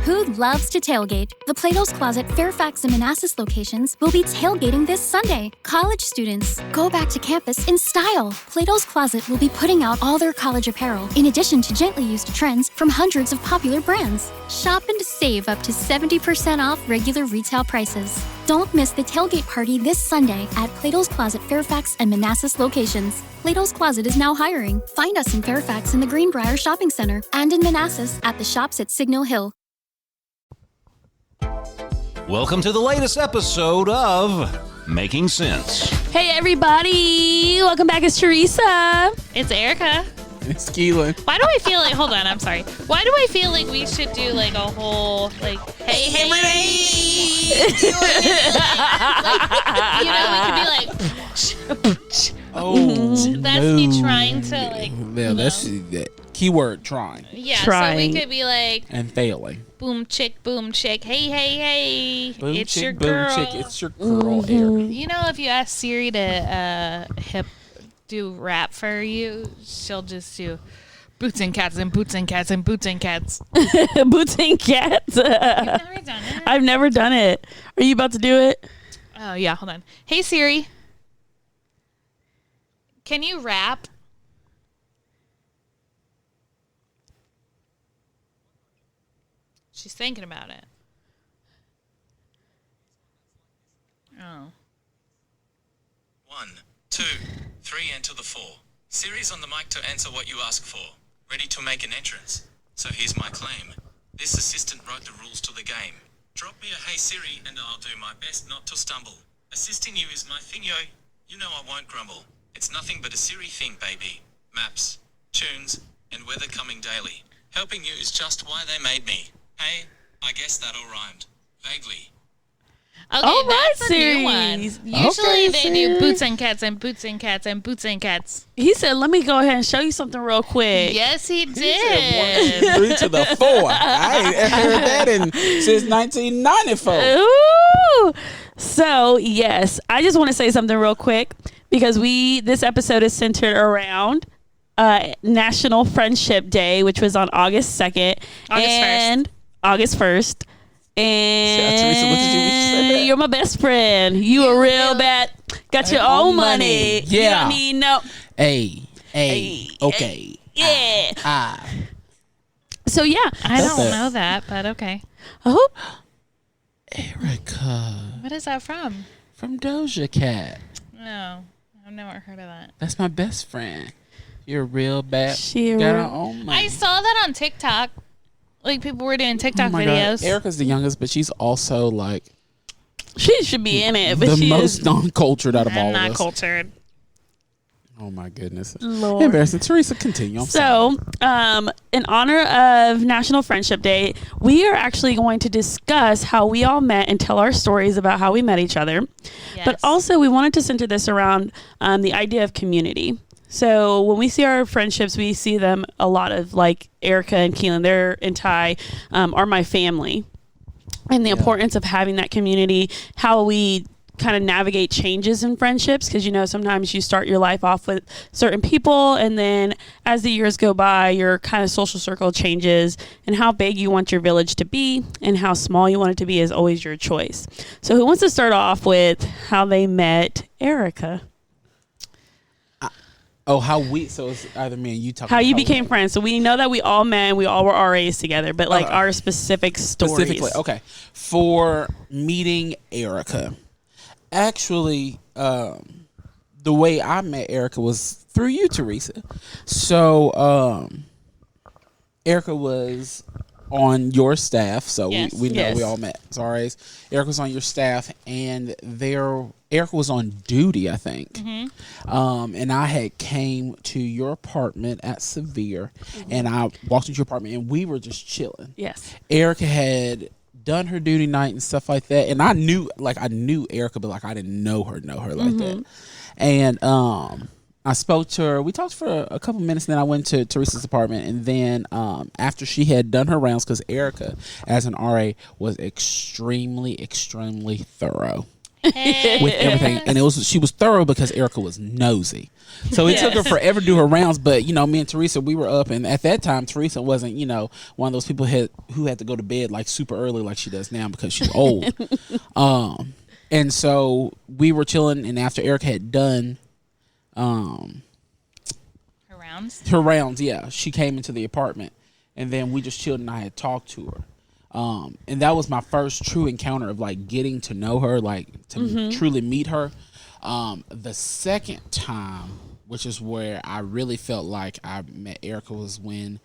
Who loves to tailgate? The Plato's Closet Fairfax and Manassas locations will be tailgating this Sunday. College students, go back to campus in style. Plato's Closet will be putting out all their college apparel, in addition to gently used trends from hundreds of popular brands. Shop and save up to 70% off regular retail prices. Don't miss the tailgate party this Sunday at Plato's Closet Fairfax and Manassas locations. Plato's Closet is now hiring. Find us in Fairfax in the Greenbrier Shopping Center and in Manassas at the shops at Signal Hill. Welcome to the latest episode of Making Sense. Hey, everybody. Welcome back. It's Teresa. It's Erica. It's Keelan. Why do I feel like, hold on, I'm sorry. Why do I feel like we should do like a whole, like, hey, we could be like, that's me trying to, like, yeah, that's that keyword trying. Yeah, trying. so we could be like, and failing. Boom, chick, hey, Boom, it's chick, your boom, girl. chick, it's your girl, Erica. You know, if you ask Siri to do rap for you, she'll just do boots and cats and boots and cats and boots and cats. Boots and cats. You've never done it? I've never done it. Are you about to do it? Oh, yeah, hold on. Hey, Siri. Can you rap? She's thinking about it. Oh. 1, 2, 3, enter the 4. Siri's on the mic to answer what you ask for. Ready to make an entrance. So here's my claim. This assistant wrote the rules to the game. Drop me a hey Siri and I'll do my best not to stumble. Assisting you is my thing, yo. You know I won't grumble. It's nothing but a Siri thing, baby. Maps, tunes, and weather coming daily. Helping you is just why they made me. Hey, I guess that all rhymed. Vaguely. Okay, All right, that's a new one. series. Usually Okay, they do boots and cats and boots and cats and boots and cats. He said, let me go ahead and show you something real quick. Yes, he He did. said 1, 2, 3 to the 4. I ain't heard that since 1994. Ooh. So, yes, I just want to say something real quick because this episode is centered around National Friendship Day, which was on August 2nd. August 1st. August 1st. And Teresa looked at you when you said that. you're my best friend. You a real bad. Got your own money. You Yeah. don't need no. Hey, okay. Yeah. So yeah. I don't that. know that, but okay. Oh, Erica What is that from? from Doja Cat. No, I've never heard of that. That's my best friend. You're a real bad. She a got her real- own money. I saw that on TikTok. Like people were doing TikTok Oh my God. videos. Erica's the youngest, but she's also like she should be in it, but the she most is. non-cultured out of all I'm of not us. cultured. Oh my goodness. Lord. Embarrassing. Teresa, continue. I'm sorry. So, in honor of National Friendship Day, we are actually going to discuss how we all met and tell our stories about how we met each other. Yes. But also, we wanted to center this around the idea of community. So when we see our friendships, we see them a lot of like Erica and Keelan, they're and Ty are my family. And the importance of having that community, how we kind of navigate changes in friendships, because sometimes you start your life off with certain people, and then as the years go by, your kind of social circle changes, and how big you want your village to be and how small you want it to be is always your choice. So who wants to start off with how they met Erica? So it's either me and you talking How about you became friends. So we know that we all met and we all were RAs together, but like our specific stories. specifically. Okay. For meeting Erica. Actually, the way I met Erica was through you, Teresa. So, Erica was on your staff, so Yes. we know Yes. we all met. Sorry, Erica was on your staff, and Erica was on duty, I think. Mm-hmm. And I had came to your apartment at Severe, and I walked into your apartment, and we were just chilling. Yes. Erica had done her duty night and stuff like that, and I knew Erica, but like I didn't know her like that. And I spoke to her. We talked for a couple minutes, and then I went to Teresa's apartment. And then after she had done her rounds, because Erica, as an RA, was extremely, extremely thorough. with everything. And she was thorough because Erica was nosy. So it took her forever to do her rounds. But, me and Teresa, we were up. And at that time, Teresa wasn't, one of those people who had to go to bed like super early like she does now because she's old. And so we were chilling. And after Erica had done her rounds, yeah, she came into the apartment. And then we just chilled and I had talked to her. And that was my first true encounter of like getting to know her, like to truly meet her. The second time, which is where I really felt like I met Erica, was when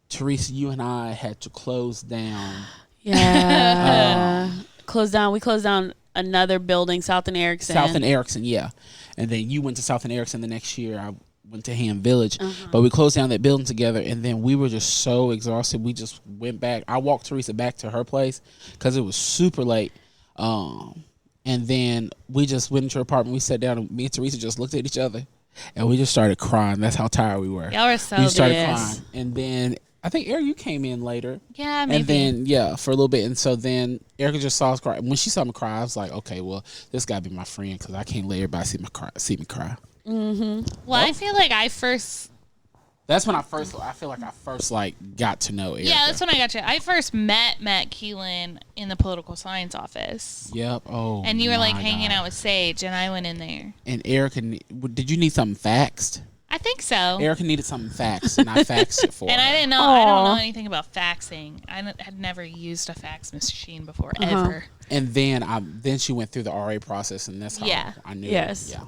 Teresa, you and I had to close down. Yeah. We closed down another building, South and Erickson. Yeah. And then you went to South and Erickson the next year. I went to Ham Village, but we closed down that building together, and then we were just so exhausted. We just went back. I walked Teresa back to her place because it was super late, and then we just went into her apartment. We sat down, and me and Teresa just looked at each other, and we just started crying. That's how tired we were. Y'all were so we started crying, and then I think Erica, you came in later. Yeah, maybe. And then for a little bit, and so then Erica just saw us cry. When she saw me cry, I was like, okay, well, this gotta be my friend because I can't let everybody see me cry. Well, I feel like that's when I feel like I first like got to know Erica. Yeah, that's when I got you. I first met Matt Keelan in the political science office. Yep. Oh. And you were like hanging out with Sage, and I went in there. And Erica, did you need something faxed? I think so. Erica needed something faxed, and I faxed it for her. And I didn't know. I don't know anything about faxing. I had never used a fax machine before ever. And then she went through the RA process, and that's how I knew. Yes. Yeah.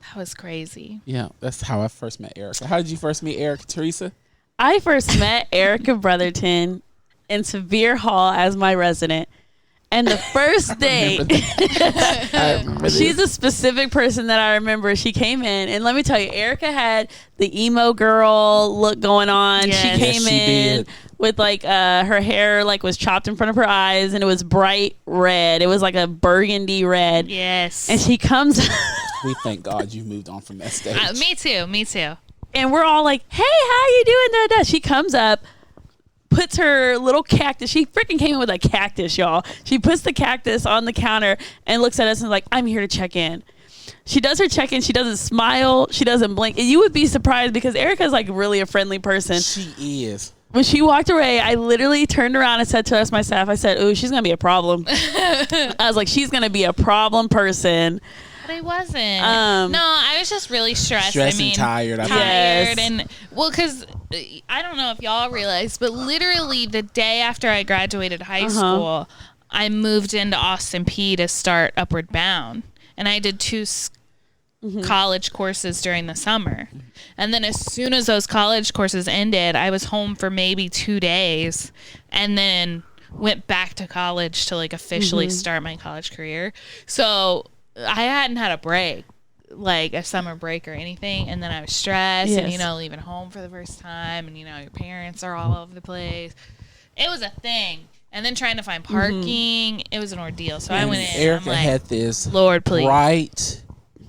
That was crazy. Yeah, that's how I first met Erica. How did you first meet Erica, Teresa? I first met Erica Brotherton in Sevier Hall as my resident. And the first day, she's a specific person that I remember. She came in, and let me tell you, Erica had the emo girl look going on. Yes. She came in with like her hair like was chopped in front of her eyes, and it was bright red. It was like a burgundy red. Yes. And she comes. We thank God you moved on from that stage. Me too. And we're all like, "Hey, how you doing?" Da-da. She comes up, puts her little cactus. She freaking came in with a cactus, y'all. She puts the cactus on the counter and looks at us and is like, "I'm here to check in." She does her check-in. She doesn't smile. She doesn't blink. And you would be surprised because Erica's like really a friendly person. She is. When she walked away, I literally turned around and said to us, my staff, I said, "Ooh, she's going to be a problem." I was like, she's going to be a problem person. But I wasn't. No, I was just really stressed. And tired. And because I don't know if y'all realize, but literally the day after I graduated high school, I moved into Austin P to start Upward Bound, and I did 2 college courses during the summer. And then as soon as those college courses ended, I was home for maybe 2 days, and then went back to college to like officially start my college career. So I hadn't had a break, like a summer break or anything. And then I was stressed and, leaving home for the first time. And, your parents are all over the place. It was a thing. And then trying to find parking, it was an ordeal. So I went in. Erica had this Lord, please. bright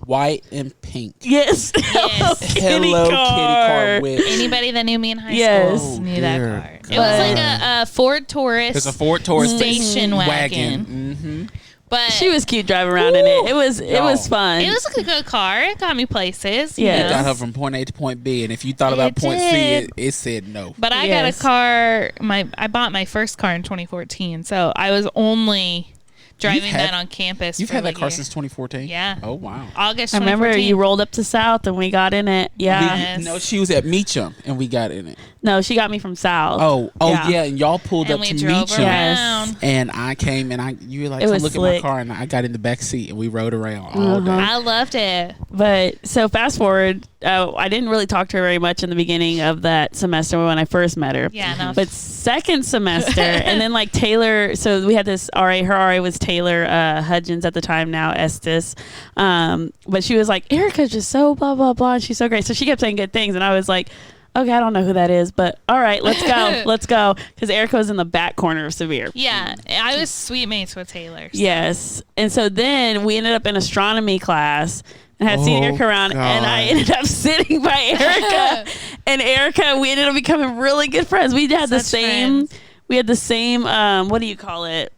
white and pink. Yes. Hello Kitty car with. Anybody that knew me in high school knew that car. God. It was like a Ford Taurus. It's a Ford Taurus station wagon. Mm-hmm. But she was cute driving around in it. It was fun. It was a good car. It got me places. Yeah. It got her from point A to point B, and if you thought about point C, it said no. But I got a car. I bought my first car in 2014, so I was only driving that on campus. You've had that car since 2014? Yeah. Oh, wow. August 2014. I remember you rolled up to South and we got in it. Yeah. No, she was at Meacham and we got in it. No, she got me from South. Oh, yeah. And y'all pulled up to Meacham. Yes. And I came and you were like, come look at my car. And I got in the back seat and we rode around all day. I loved it. But so fast forward, I didn't really talk to her very much in the beginning of that semester when I first met her. Yeah, no. But second semester, and then like Taylor, so we had this RA, her RA was Taylor Hudgens at the time, now Estes. But she was like, Erica's just so blah, blah, blah. And she's so great. So she kept saying good things. And I was like, okay, I don't know who that is, but all right, let's go. Let's go. Because Erica was in the back corner of Sevier. Yeah, I was sweet mates with Taylor. So. Yes. And so then we ended up in astronomy class and had seen Erica around, and I ended up sitting by Erica. And Erica, we ended up becoming really good friends. We had the same, what do you call it?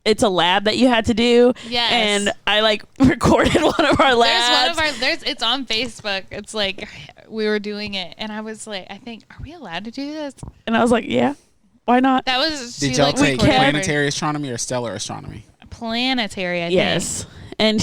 it's a lab that you had to do. Yes. And I like recorded one of our labs. It's on Facebook. It's like we were doing it, and I was like, I think, are we allowed to do this? And I was like, yeah, why not? That was. Did y'all take planetary astronomy or stellar astronomy? Planetary, I think. Yes. And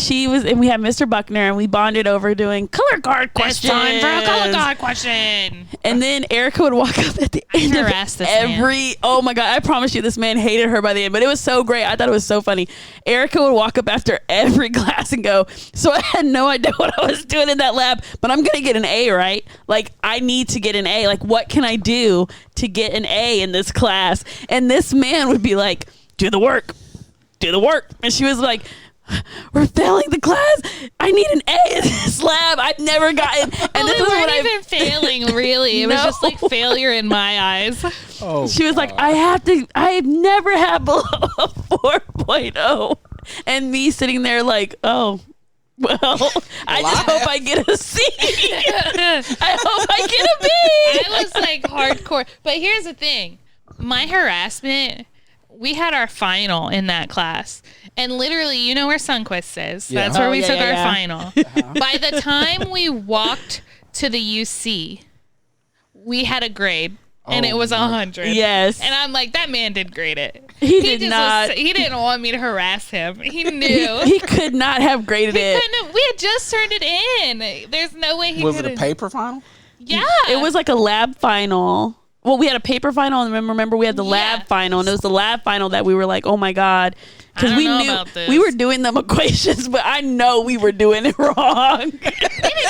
we had Mr. Buckner, and we bonded over doing color guard questions. It's time for a color guard question. And then Erica would walk up at the end of every. Oh my God! I promise you, this man hated her by the end, but it was so great. I thought it was so funny. Erica would walk up after every class and go, "So I had no idea what I was doing in that lab, but I'm gonna get an A, right? Like I need to get an A. Like what can I do to get an A in this class?" And this man would be like, "Do the work, do the work," and she was like, "We're failing the class. I need an A in this lab. I've never gotten." And this we is weren't what even failing, really. It was just like failure in my eyes. Oh, she was like, I've never had below a 4.0. And me sitting there like, oh, well, I just hope I get a C. I hope I get a B. I was like hardcore. But here's the thing. My harassment, we had our final in that class. And literally, you know where Sunquist is. Yeah. That's where we yeah, took yeah, our yeah. final. By the time we walked to the UC, we had a grade. And it was 100. Yes. And I'm like, that man did grade it. He did not. He didn't want me to harass him. He knew. He could not have graded it. We had just turned it in. There's no way he Was could it a paper final? Yeah. It was like a lab final. Well, we had a paper final, and remember we had the lab final, and it was the lab final that we were like, oh my God. Because we knew about this. we were doing them equations, but I know we were doing it wrong. We didn't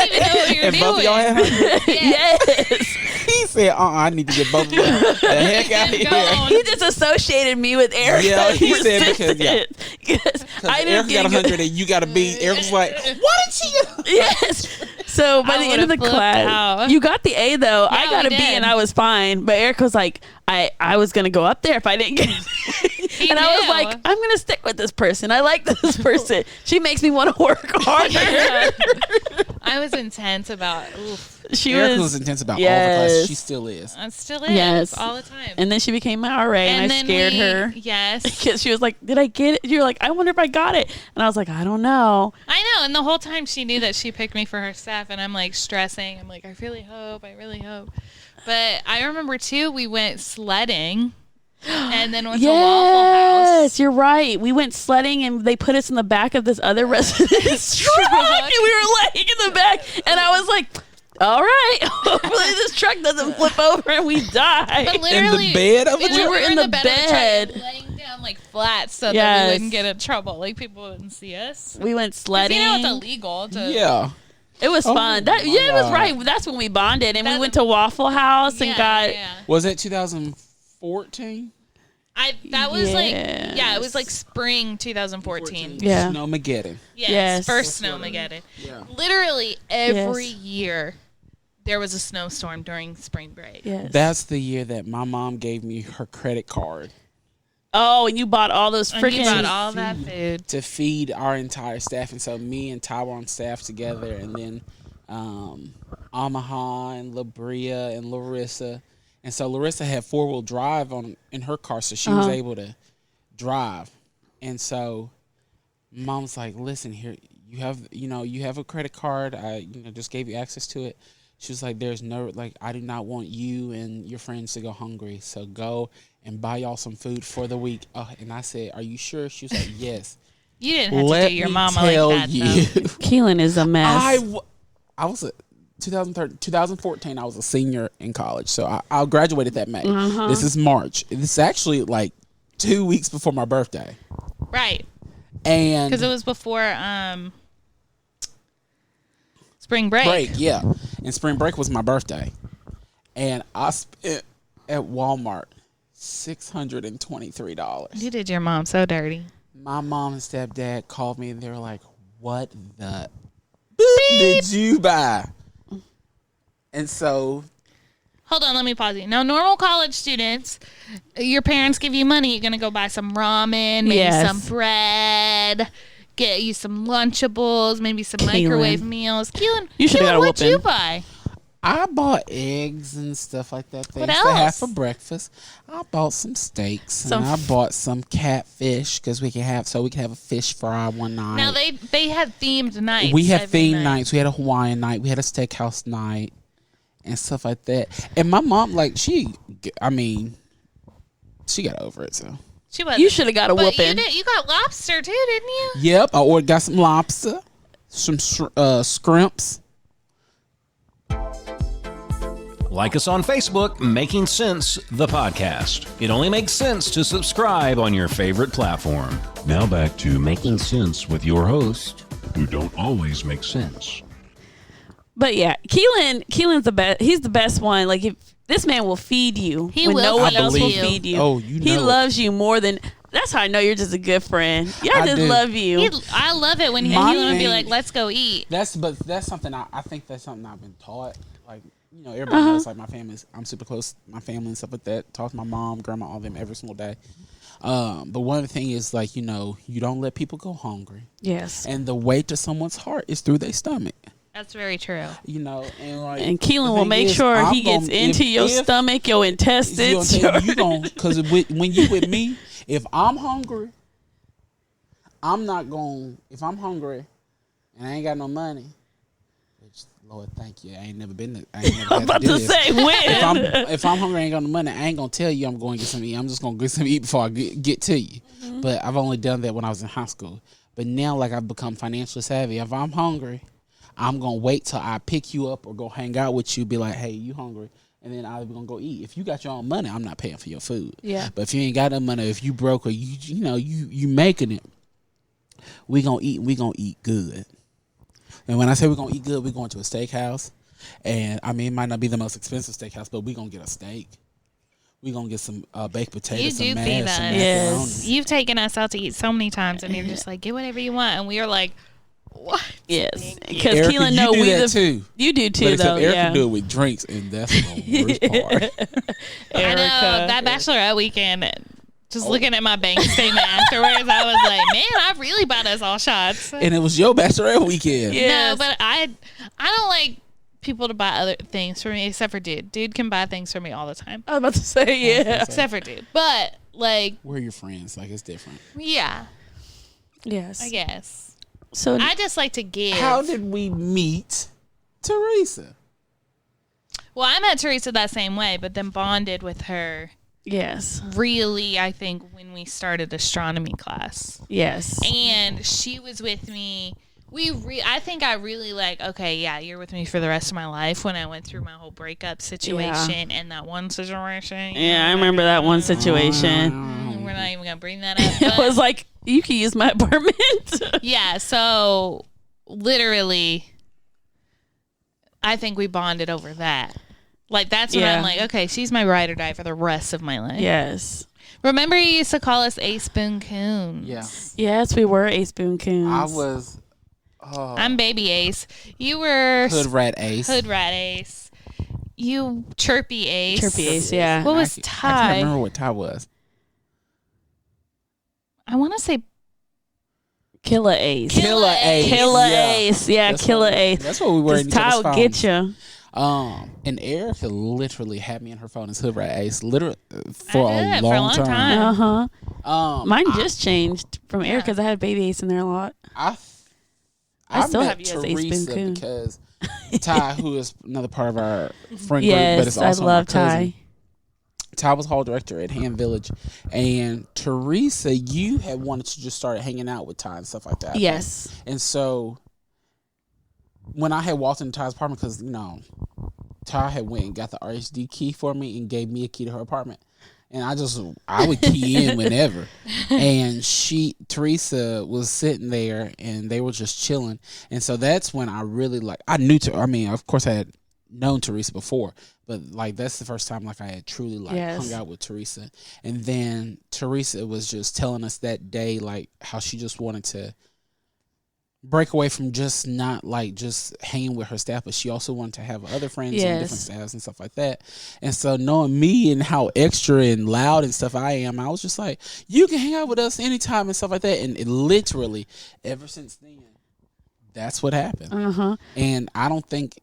even know what we were And both of y'all doing. had 100? Yes. He said, I need to get both of y'all the heck out of Go here. on. He just associated me with Erica. Yeah, he said because, Yes. I didn't Erica got 100 and you got a B. Erica's like, why did she get Yes. So by I the end of the would've flipped class, out. you got the A though. I Yeah, got we a B did. and I was fine. But Erica was like, I was gonna go up there if I didn't get it. And I was knew. like, I'm gonna stick with this person. I like this person. She makes me want to work harder. I was intense about. Oof. She Erica was intense about all the yes. classes. She still is. I still is. Yes. All the time. And then she became my RA, and I then scared her. Yes. Because she was like, did I get it? You're like, I wonder if I got it. And I was like, I don't know. I know. And the whole time she knew that she picked me for her staff, and I'm like stressing. I'm like, I really hope. But I remember too, we went sledding. And then went to Waffle House. Yes, you're right. We went sledding and they put us in the back of this other resident's truck. And we were laying in the back. And I was like, all right, hopefully this truck doesn't flip over and we die. But literally, in the bed of a we were in the of the bed. truck, laying down like flat so that Yes. we wouldn't get in trouble. Like people wouldn't see us. We went 'Cause sledding. you know it's illegal to. Yeah. It was fun. That my it was God. right. That's when we bonded and we That's- went to Waffle House and got Yeah. Was it 2014? That was like Yes. it was like spring 2014. Yeah. Snowmageddon. Yes. First Snowmageddon. Yeah. Literally every Yes. year there was a snowstorm during spring break. yes. That's the year that my mom gave me her credit card Oh, and you bought all those And you freaking bought all that food. to feed our entire staff. And so me and Ty were on staff together, and then Omaha and Labria and Larissa. And so Larissa had 4-wheel drive in her car, so she was able to drive. And so Mom's like, listen, here, you have a credit card. I just gave you access to it. She was like, there's no, like, I do not want you and your friends to go hungry. So go and buy y'all some food for the week. And I said, are you sure? She was like, yes. You didn't have Let to do your me mama tell like that you. though. Keelan is a mess. I was 2014. I was a senior in college, so I graduated that May. This is March. This is actually like 2 weeks before my birthday, Right. and Because it was before spring break. yeah, and spring break was my birthday, and I spent at Walmart $623. You did your mom so dirty. My mom and stepdad called me and they were like, "What the did you buy?" And so, Hold on, let me pause you. Now, normal college students, your parents give you money. You're going to go buy some ramen, maybe Yes. some bread, get you some Lunchables, maybe some Keelan. microwave meals. Keelan, You should've got a what'd you whooping. buy? I bought eggs and stuff like that. Things to have else? for breakfast. I bought some steaks Some and I bought some catfish because we can have a fish fry one night. Now they had themed nights. we had every themed night. nights. We had a Hawaiian night. We had a steakhouse night and stuff like that. And my mom, like she got over it. So She was. You should have got a But whooping. you got lobster too, didn't you? yep, I got some lobster, some scrimps. Like us on Facebook, Making Sense, the podcast. It only makes sense to subscribe on your favorite platform. Now back to Making Sense with your host, who don't always make sense. But yeah, Keelan's the best. He's the best one. Like, if this man will feed you He when will no one feed else will you. feed you. Oh, you he know it. loves you more than. That's how I know you're just a good friend. Y'all I just do. love you. I love it when he My would be thing- like, "Let's go eat." That's something I think that's something I've been taught. Like, you know, everybody knows, like, my family's, I'm super close to my family and stuff like that. Talk to my mom, grandma, all them every single day. But one of the things is, like, you know, you don't let people go hungry. Yes. And the way to someone's heart is through their stomach. That's very true. You know, and like, And the Keelan will thing make is, sure I'm he gets gonna- into your if- stomach, your intestines. You gon' because when you with me, if I'm hungry, I'm not going. If I'm hungry and I ain't got no money, which, Lord, thank you. I ain't never been. I ain't never I'm had about to do to this. say when. If I'm hungry, I ain't got no money. I ain't gonna tell you I'm going to get something to eat. I'm just gonna get something to eat before I get to you. Mm-hmm. But I've only done that when I was in high school. But now, like, I've become financially savvy. If I'm hungry, I'm gonna wait till I pick you up or go hang out with you. Be like, hey, you hungry? And then I'm gonna go eat. If you got your own money, I'm not paying for your food. Yeah. But if you ain't got no money, if you broke or you making it, we gonna eat. We gonna eat good. And when I say we're gonna eat good, we're going to a steakhouse. And I mean, it might not be the most expensive steakhouse, but we're gonna get a steak. We're gonna get some baked potatoes, You some do mash, feed some us. Yes. macaroni. You've taken us out to eat so many times, and you're just like, "Get whatever you want," and we are like, "What?" Yes. Because Erica, Keelan you know do we that too. You do But too, except though. Erica Yeah. do it with drinks, and that's the worst part. I know that bachelorette weekend. Just looking at my bank statement afterwards, I was like, "Man, I really bought us all shots." And it was your bachelorette weekend. Yes. No, but I don't like people to buy other things for me except for dude. Dude can buy things for me all the time, I was about to say, yeah. except for dude. But like, We're your friends. Like, it's different. yeah, Yes. I guess So I just like to give. How did we meet Teresa? Well, I met Teresa that same way, but then bonded with her. yes. Really, I think when we started astronomy class. Yes. And she was with me. I think I really okay, yeah, you're with me for the rest of my life when I went through my whole breakup situation and that one situation. Yeah, I remember that one situation. We're not even going to bring that up. It but- was like, you can use my apartment. yeah, so literally, I think we bonded over that. Like, that's when Yeah. I'm like, okay, she's my ride or die for the rest of my life. Yes. Remember you used to call us A Spoon Coons? Yeah. Yes, we were a spoon coons. I was I'm Baby Ace. You were Hood Rat Ace. Hood Rat Ace. You Chirpy Ace. Chirpy Ace, yeah. What was I Ty? can't remember what Ty was. I want to say Killer Ace. Killer Ace. Killer Yeah. Ace. Yeah, That's Killer what- Ace. That's what we were in each Ty other's will get phones. you. And Erica literally had me in her phone as Hood Rat Ace, literally for I a did, long time. Uh-huh. Mine just changed from Erica's. I had Baby Ace in there a lot. I still met have you as Ace Teresa Spoon Coon. because Ty, who is another part of our friend group, but Yes, it's I also love my cousin. Ty. Ty was hall director at Hand Village, and Teresa, you had wanted to just start hanging out with Ty and stuff like that. Yes. And so when I had walked into Ty's apartment, because Ty had went and got the RHD key for me and gave me a key to her apartment. And I would key in whenever. And Teresa was sitting there and they were just chilling. And so that's when I really of course I had known Teresa before, but that's the first time I had truly hung out with Teresa. And then Teresa was just telling us that day, how she just wanted to break away from just not just hanging with her staff, but she also wanted to have other friends on different staffs and stuff like that. And so knowing me and how extra and loud and stuff I am, I was just like, you can hang out with us anytime and stuff like that. And it literally, ever since then, that's what happened. Uh-huh. And I don't think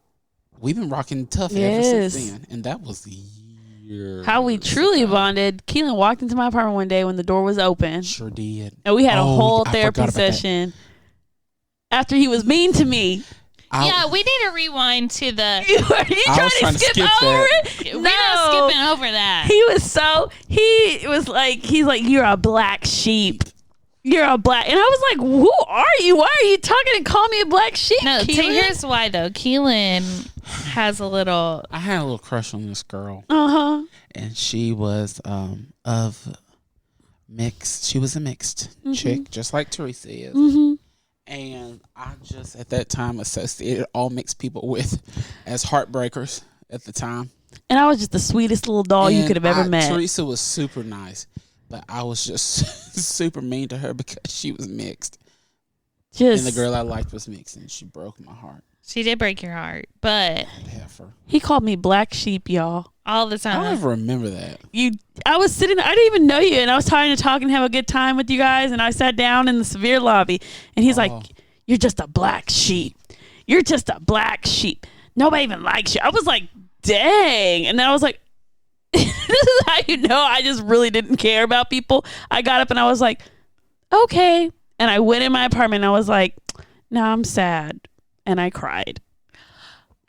We've been rocking tough ever since then, and that was years. How we truly bonded. Keelan walked into my apartment one day when the door was open. Sure did. And we had a whole therapy session after he was mean to me. Yeah, we need to rewind to the. Are you trying to skip over it? We're not skipping over that. He's like, you're a black sheep. You're a black. And I was like, who are you? Why are you talking and call me a black sheep? No, Keelan? here's why though. Keelan has a little. I had a little crush on this girl. And she was of mixed. She was a mixed chick, just like Teresa is. And I just, at that time, associated all mixed people with as heartbreakers at the time. And I was just the sweetest little doll you could have ever met. Teresa was super nice, but I was just super mean to her because she was mixed. And the girl I liked was mixed, and she broke my heart. She did break your heart, but he called me black sheep, y'all. All the time. I don't ever remember that. I was sitting there, I didn't even know you, and I was trying to talk and have a good time with you guys, and I sat down in the severe lobby, and he's like, you're just a black sheep. You're just a black sheep. Nobody even likes you. I was like, dang. And then I was like, this is how you know I just really didn't care about people. I got up and I was like, okay. And I went in my apartment and I was like, no, I'm sad. And I cried.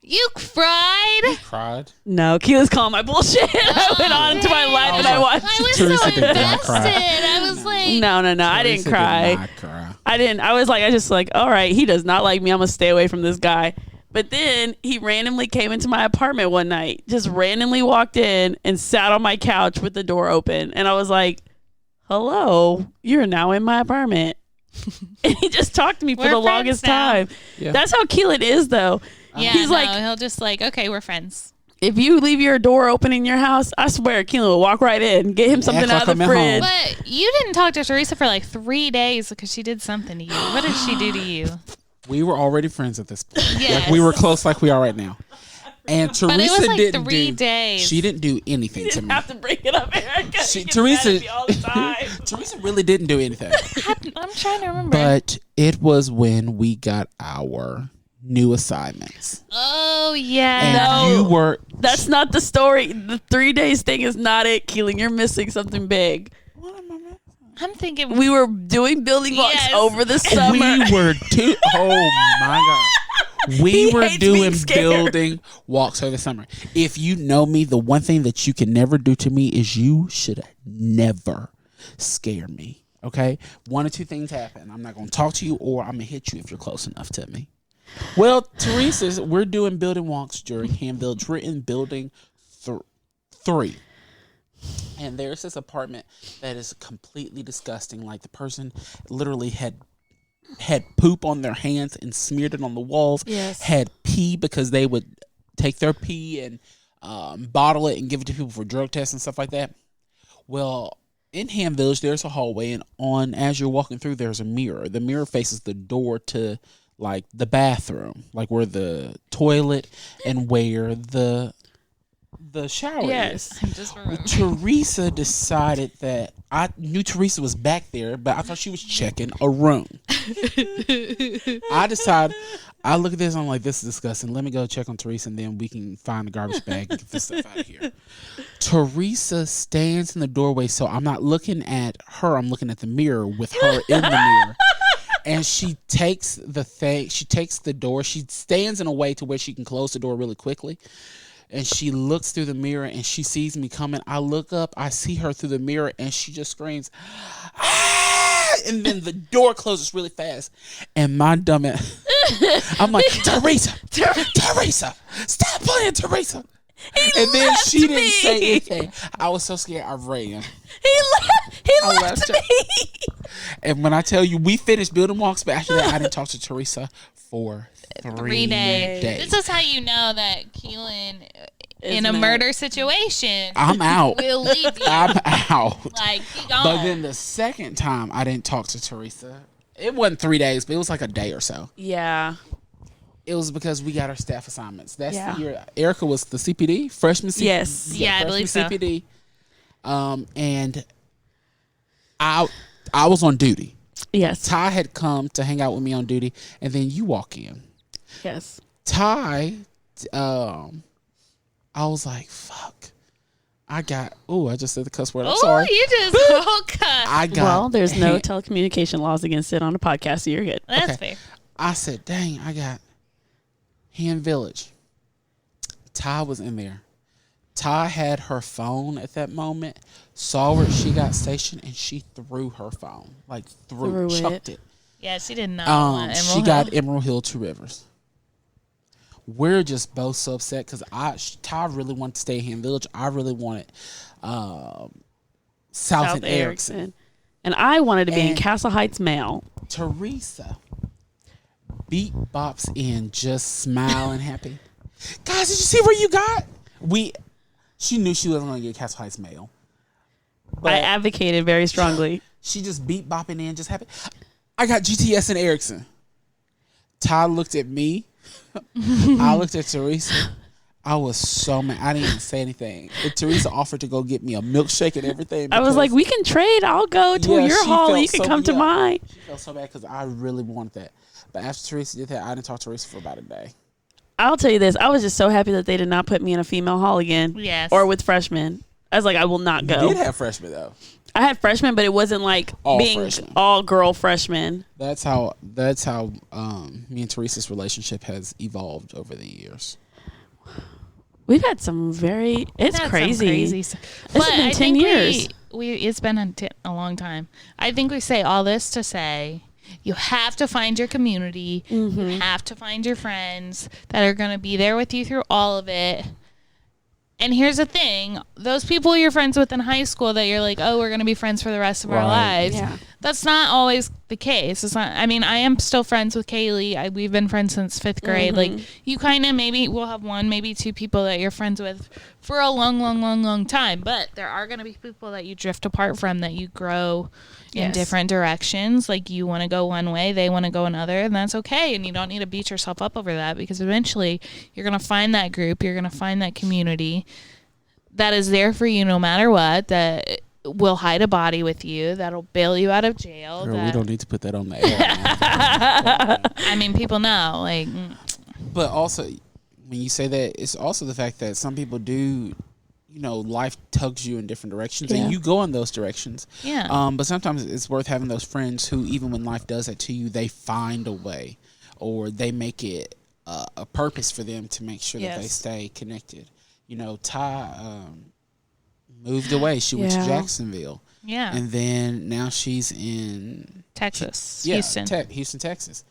You cried? You cried? No, Keela's calling my bullshit. I went on into my life and I watched. I was Teresa so did not invested. cry. I was like, no. I didn't cry. Did not cry. I didn't. I was like, all right, he does not like me. I'm going to stay away from this guy. But then he randomly came into my apartment one night, just randomly walked in and sat on my couch with the door open. And I was like, hello, you're now in my apartment. And he just talked to me for the longest time. Yeah. That's how Keelan is, though. Yeah, he's like, he'll just like, okay, we're friends. If you leave your door open in your house, I swear Keelan will walk right in, get him something out of the fridge. But you didn't talk to Teresa for like 3 days because she did something to you. What did she do to you? We were already friends at this point. Yes. Like we were close like we are right now. And Teresa but it was like didn't 3 days. She didn't do anything to me. You have to bring it up, Erica. Teresa all the time. Teresa really didn't do anything. I'm trying to remember. But it was when we got our new assignments. Oh yeah. And you were. That's not the story. The 3 days thing is not it, Keelan. You're missing something big. I'm thinking we were doing building blocks over the summer. We were oh my God. We were doing building walks over the summer. If you know me, the one thing that you can never do to me is you should never scare me. Okay? One or two things happen. I'm not going to talk to you, or I'm going to hit you if you're close enough to me. Well, Teresa's, we're doing building walks during Ham Village. We're in building 3. And there's this apartment that is completely disgusting. Like the person literally had poop on their hands and smeared it on the walls. Yes. Had pee because they would take their pee and bottle it and give it to people for drug tests and stuff like that. Well, in Ham Village, there's a hallway, and as you're walking through, there's a mirror. The mirror faces the door to like the bathroom, like where the toilet and where the shower is. Just Teresa decided that I knew Teresa was back there, but I thought she was checking a room. I decided, I look at this, I'm like, this is disgusting. Let me go check on Teresa, and then we can find the garbage bag and get this stuff out of here. Teresa stands in the doorway, so I'm not looking at her, I'm looking at the mirror with her in the mirror. And she takes the door, she stands in a way to where she can close the door really quickly. And she looks through the mirror and she sees me coming. I look up, I see her through the mirror, and she just screams, ah! And then the door closes really fast. And my dumb ass, I'm like, Teresa, stop playing, Teresa. And then she didn't say anything. I was so scared, I ran. He left me. And when I tell you, we finished building walks, but after that, I didn't talk to Teresa for 3 days. This is how you know that Keelan, in a murder situation, I'm out. Will leave you. I'm out. Like, he gone. But then the second time I didn't talk to Teresa, it wasn't 3 days, but it was like a day or so. Yeah. It was because we got our staff assignments. That's the year Erica was the CPD, freshman CPD. Yes. Yeah, I believe so. CPD. And I was on duty. Yes. Ty had come to hang out with me on duty, and then you walk in. Yes. Ty I was like, fuck. I just said the cuss word. I'm Oh, sorry. you just cut. Well, there's no telecommunication laws against it on a podcast, so you're good. That's fair. I said, dang, I got Hen Village. Ty was in there. Ty had her phone at that moment, saw where she got stationed, and she threw her phone. Like, chucked it. Yeah, she did not want Emerald She Hill. got Emerald Hill 2 Rivers. We're just both so upset because Ty really wanted to stay in Hen Village. I really wanted South and Erickson. And I wanted to be in And- Castle Heights Male. Teresa beat bops in, just smiling happy. Guys, did you see where you got? She knew she wasn't going to get Castle Heights Male. I advocated very strongly. She just beat bopping in, just happy. I got GTS and Erickson. Ty looked at me. I looked at Teresa. I was so mad. I didn't even say anything. But Teresa offered to go get me a milkshake and everything. I was like, we can trade. I'll go to your she hall. felt You can so- come to yeah. mine. She felt so bad because I really wanted that. But after Teresa did that, I didn't talk to Teresa for about a day. I'll tell you this. I was just so happy that they did not put me in a female hall again. Yes. Or with freshmen. I was like, I will not You go. did have freshmen, though. I had freshmen, but it wasn't like All being freshmen. all girl freshmen. That's how me and Teresa's relationship has evolved over the years. We've had some very. It's That's some crazy. crazy stuff. It's But been I 10 think years. it's been a long time. I think we say all this to say you have to find your community. Mm-hmm. You have to find your friends that are going to be there with you through all of it. And here's the thing. Those people you're friends with in high school that you're like, oh, we're going to be friends for the rest of our Right. lives. Yeah. That's not always the case. It's not. I mean, I am still friends with Kaylee. We've been friends since 5th grade. Mm-hmm. Like, you kind of maybe will have one, maybe two people that you're friends with for a long time. But there are going to be people that you drift apart from, that you grow in Yes. different directions. Like, you want to go one way, they want to go another, and that's okay. And you don't need to beat yourself up over that, because eventually you're going to find that group, you're going to find that community that is there for you no matter what, that will hide a body with you, that'll bail you out of jail. Girl, we that- don't need to put that on the air. I mean, people know. Like, But also, when you say that, it's also the fact that some people do, life tugs you in different directions, Yeah. and you go in those directions. yeah. But sometimes it's worth having those friends who, even when life does that to you, they find a way, or they make it a purpose for them to make sure that they Yes. stay connected. Ty moved away. She went to Yeah. Jacksonville. Yeah. And then now she's in Texas. yeah, Houston. Houston, Texas.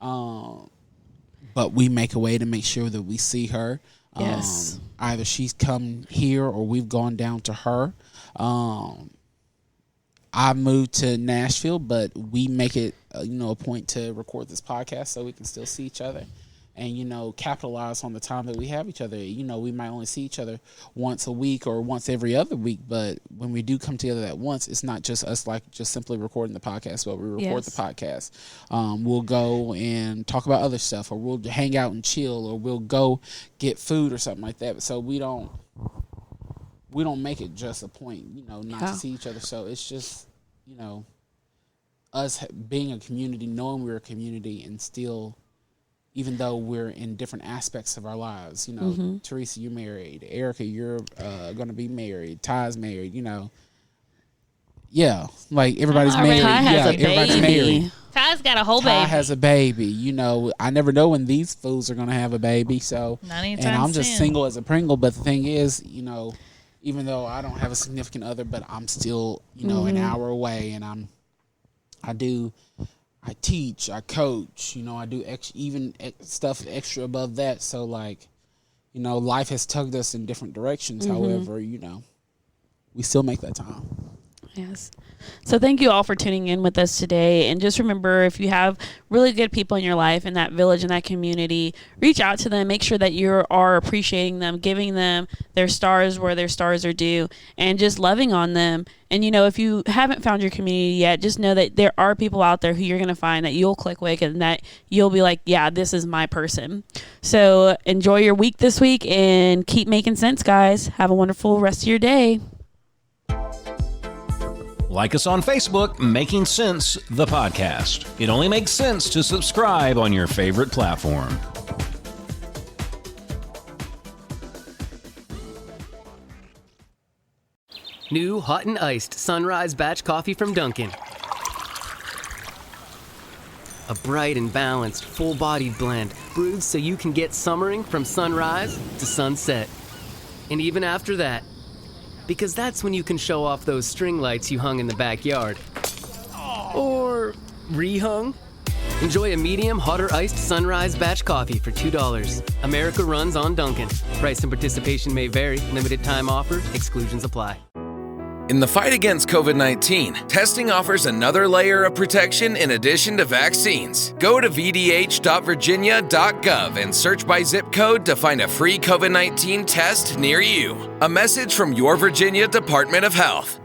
But we make a way to make sure that we see her. Yes. Either she's come here or we've gone down to her. I moved to Nashville, but we make it a point to record this podcast so we can still see each other. And, capitalize on the time that we have each other. We might only see each other once a week or once every other week. But when we do come together at once, it's not just us just simply recording the podcast, but we record Yes. the podcast. We'll go and talk about other stuff, or we'll hang out and chill, or we'll go get food or something like that. So we don't make it just a point, not Yeah. to see each other. So it's just, us being a community, knowing we're a community, and still, even though we're in different aspects of our lives, Teresa, you're married. Erica, you're going to be married. Ty's married, Yeah, like everybody's already married. Ty has Yeah, a everybody's baby. married. Ty's got a whole Ty baby. has a baby. I never know when these fools are going to have a baby. So, Not anytime and I'm just soon. single as a Pringle. But the thing is, even though I don't have a significant other, but I'm still, an hour away, and I teach, I coach, I do stuff extra above that. So, life has tugged us in different directions. However, we still make that time. Yes. So thank you all for tuning in with us today. And just remember, if you have really good people in your life, in that village, in that community, reach out to them. Make sure that you are appreciating them, giving them their stars where their stars are due, and just loving on them. And, if you haven't found your community yet, just know that there are people out there who you're going to find that you'll click with, and that you'll be like, yeah, this is my person. So enjoy your week this week and keep making sense, guys. Have a wonderful rest of your day. Like us on Facebook, Making Sense, the podcast. It only makes sense to subscribe on your favorite platform. New hot and iced Sunrise Batch Coffee from Dunkin'. A bright and balanced, full-bodied blend brewed so you can get summering from sunrise to sunset. And even after that, because that's when you can show off those string lights you hung in the backyard. Or rehung. Enjoy a medium, hotter iced Sunrise Batch Coffee for $2. America runs on Dunkin'. Price and participation may vary. Limited time offer. Exclusions apply. In the fight against COVID-19, testing offers another layer of protection in addition to vaccines. Go to vdh.virginia.gov and search by zip code to find a free COVID-19 test near you. A message from your Virginia Department of Health.